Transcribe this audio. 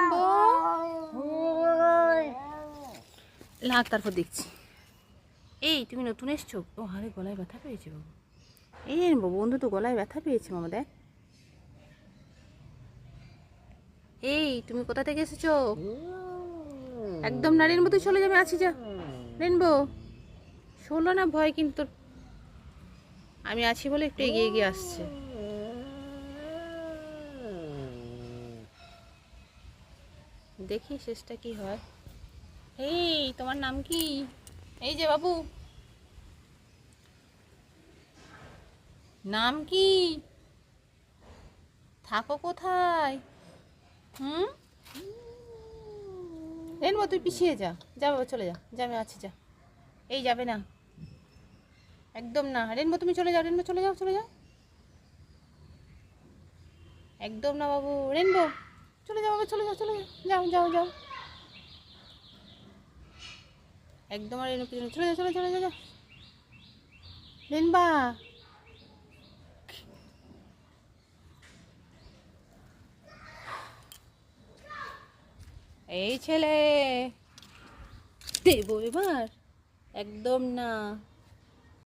Rainbow লাগ, তারপর দেখছি। এই তুমি নতুন এসছো? ও আরে গলায় ব্যথা পেয়েছে বাবু। এই রেনবো বন্ধু তো গলায় ব্যথা পেয়েছে মামা, দেখ। এই তুমি কোথা থেকে এসেছো? একদম নারীর মতো চলে যাবে, আছি যা। রেনবো শোনো না, ভয় কিন্তু আমি আছি বলে একটু এগিয়ে এগিয়ে আসছে। দেখি শেষটা কি হয়। এই তোমার নাম কি? এই যে বাবু, নাম কি? থাকো কোথায়? হুম, রেনবো তুই পিছিয়ে যা, যা বাবা চলে যা, যা আমি আছি যা। এই যাবে না, একদম না। রেনবো তুমি চলে যাও, রেনবো চলে যাও, চলে যাও। একদম না বাবু, রেনবো চলে যাও বাবা, চলে যাও, চলে যাও, যাও যাও যাও। একদম আর রেনবো পিছনে চলে যাও, চলে চলে যাও। রেনবা, এই ছেলে দেবো এবার, একদম না।